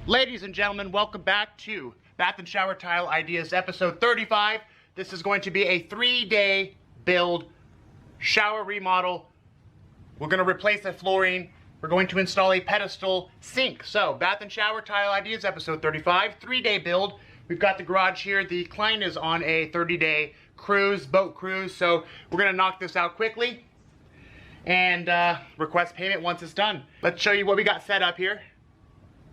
Ladies and gentlemen, welcome back to Bath and Shower Tile Ideas episode 35. This is going to be a 3-day build, shower remodel. We're going to replace the flooring. We're going to install a pedestal sink. So, Bath and Shower Tile Ideas episode 35, 3-day build. We've got the garage here. The client is on a 30-day cruise, boat cruise. So, we're going to knock this out quickly and request payment once it's done. Let's show you what we got set up here.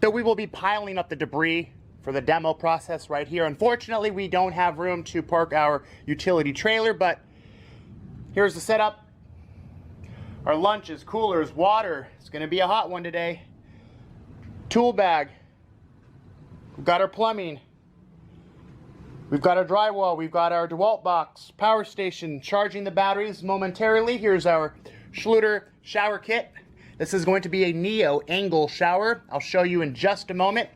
So we will be piling up the debris for the demo process right here. Unfortunately, we don't have room to park our utility trailer, but here's the setup. Our lunches, coolers, water. It's gonna be a hot one today. Tool bag. We've got our plumbing. We've got our drywall. We've got our DeWalt box, power station, charging the batteries momentarily. Here's our Schluter shower kit. This is going to be a Neo angle shower. I'll show you in just a moment.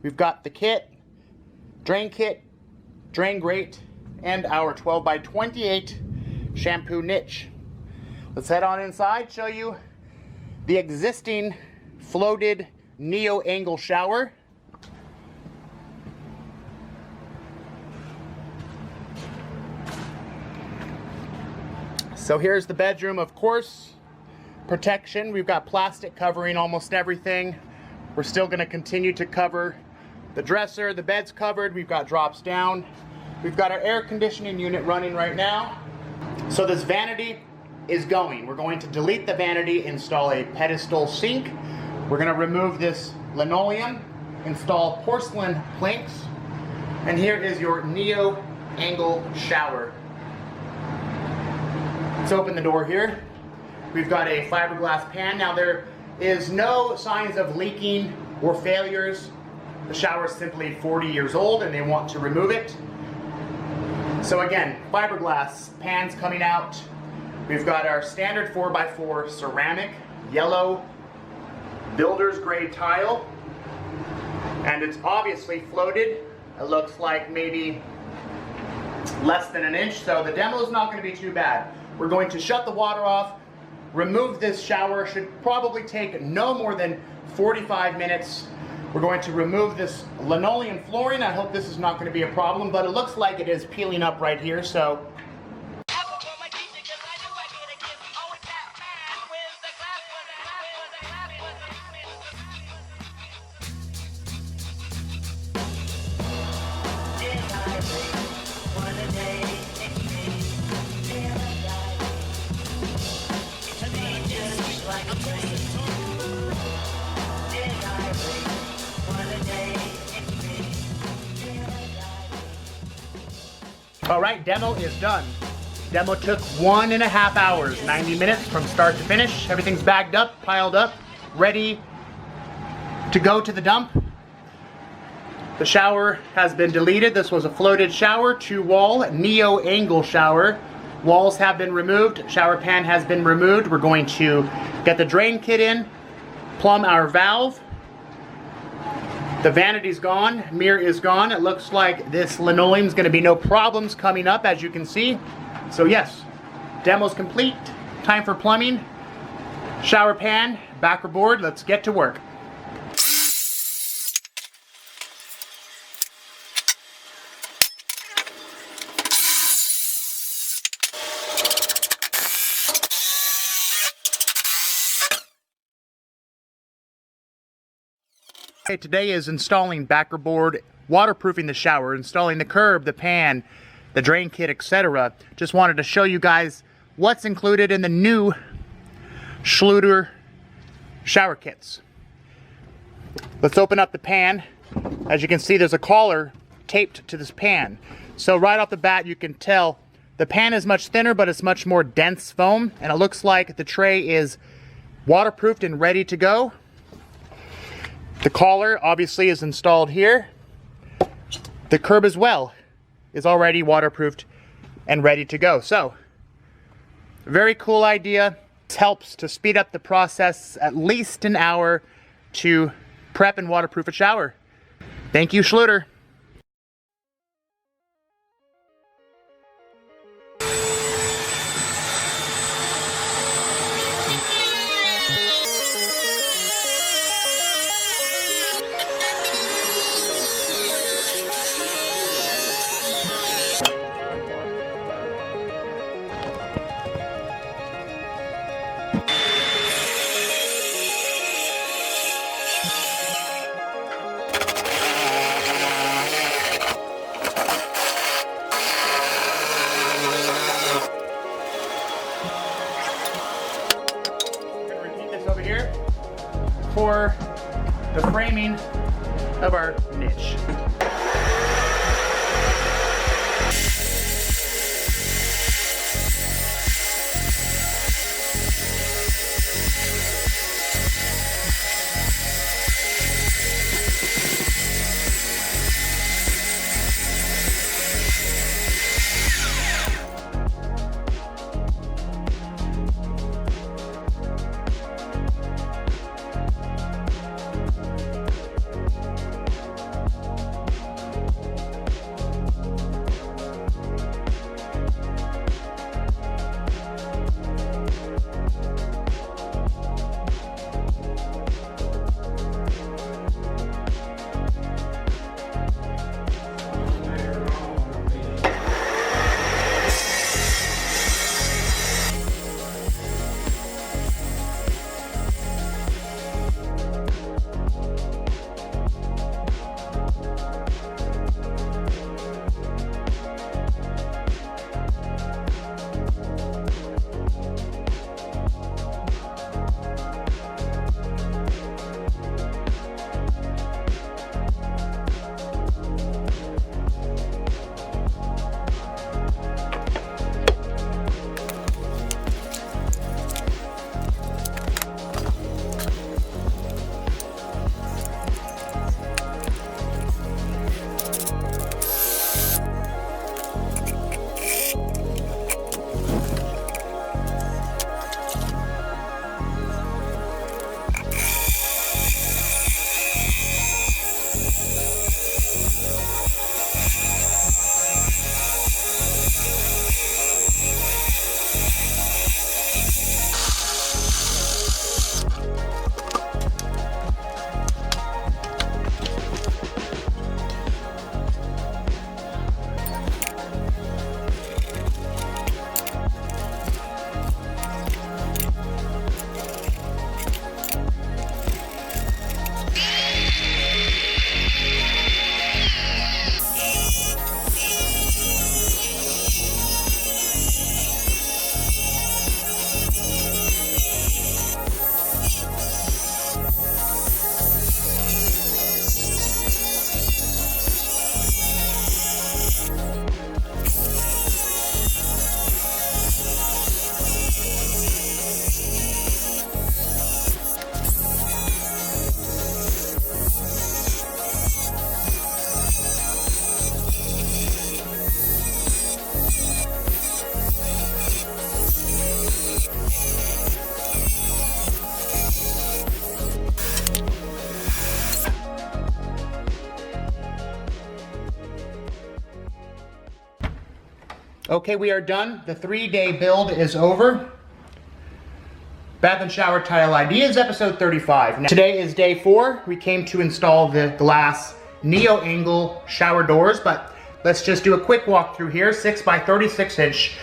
We've got the kit, drain grate, and our 12x28 shampoo niche. Let's head on inside, show you the existing floated Neo angle shower. So here's the bedroom, of course. Protection, we've got plastic covering almost everything. We're still going to continue to cover the dresser. The bed's covered. We've got drops down. We've got our air conditioning unit running right now. So this vanity is going. We're going to delete the vanity, install a pedestal sink. We're going to remove this linoleum, install porcelain planks, and here is your Neo angle shower. Let's open the door here. We've got a fiberglass pan. Now there is no signs of leaking or failures. The shower is simply 40 years old and they want to remove it. So again, fiberglass pans coming out. We've got our standard 4x4 ceramic, yellow, builder's grade tile. And it's obviously floated. It looks like maybe less than an inch, so the demo is not going to be too bad. We're going to shut the water off. Remove this shower. Should probably take no more than 45 minutes. We're going to remove this linoleum flooring. I hope this is not going to be a problem, but it looks like it is peeling up right here, so. All right, demo is done. Demo took 1.5 hours, 90 minutes from start to finish. Everything's bagged up, piled up, ready to go to the dump. The shower has been deleted. This was a floated shower, 2-wall, Neo angle shower. Walls have been removed, shower pan has been removed. We're going to get the drain kit in, plumb our valve. The vanity's gone, mirror is gone. It looks like this linoleum's gonna be no problems coming up, as you can see. So yes, demo's complete. Time for plumbing, shower pan, backer board. Let's get to work. Okay, today is installing backer board, waterproofing the shower, installing the curb, the pan, the drain kit, etc. Just wanted to show you guys what's included in the new Schluter shower kits. Let's open up the pan. As you can see, there's a collar taped to this pan. So right off the bat, you can tell the pan is much thinner, but it's much more dense foam, and it looks like the tray is waterproofed and ready to go. The collar obviously is installed here. The curb as well is already waterproofed and ready to go. So, very cool idea. This helps to speed up the process at least an hour to prep and waterproof a shower. Thank you, Schluter. for the framing of our niche. Okay, we are done. The 3-day build is over. Bath and Shower Tile Ideas, episode 35. Now, today is day 4. We came to install the glass neo-angle shower doors, but let's just do a quick walkthrough here. 6 by 36 inch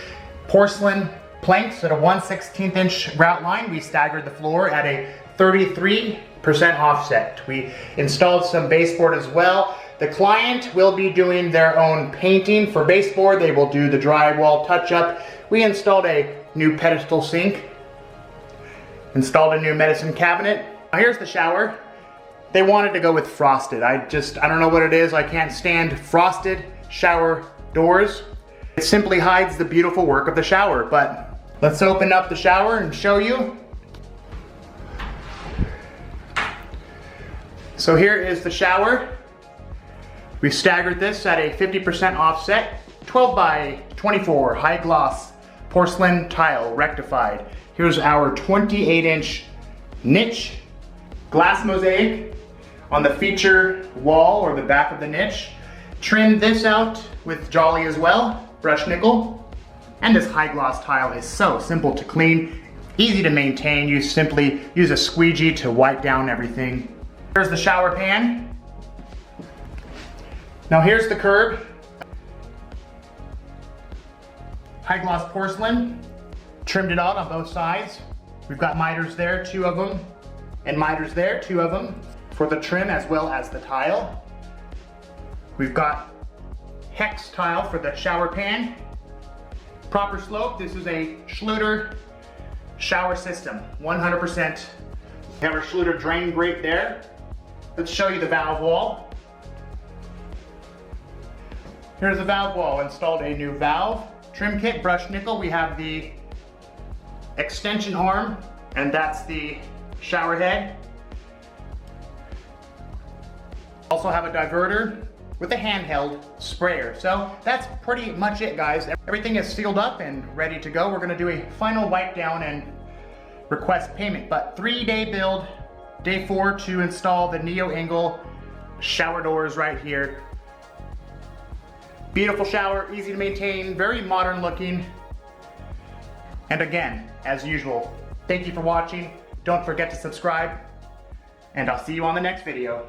porcelain planks at a 1/16 inch grout line. We staggered the floor at a 33% offset. We installed some baseboard as well. The client will be doing their own painting for baseboard. They will do the drywall touch-up. We installed a new pedestal sink, installed a new medicine cabinet. Now here's the shower. They wanted to go with frosted. I don't know what it is. I can't stand frosted shower doors. It simply hides the beautiful work of the shower, but let's open up the shower and show you. So here is the shower. We staggered this at a 50% offset, 12 by 24 high gloss porcelain tile rectified. Here's our 28 inch niche glass mosaic on the feature wall or the back of the niche. Trimmed this out with Jolly as well, brushed nickel. And this high gloss tile is so simple to clean, easy to maintain. You simply use a squeegee to wipe down everything. Here's the shower pan. Now here's the curb. High gloss porcelain, trimmed it out on both sides. We've got miters there, 2 of them, and miters there, 2 of them, for the trim as well as the tile. We've got hex tile for the shower pan. Proper slope, this is a Schluter shower system, 100% We have our Schluter drain grate there. Let's show you the valve wall. Here's the valve wall. Installed a new valve, trim kit, brushed nickel. We have the extension arm, and that's the shower head. Also have a diverter with a handheld sprayer. So that's pretty much it, guys. Everything is sealed up and ready to go. We're gonna do a final wipe down and request payment, but 3-day build, day 4 to install the neo angle shower doors right here. Beautiful shower, easy to maintain, very modern looking. And again, as usual, thank you for watching. Don't forget to subscribe, and I'll see you on the next video.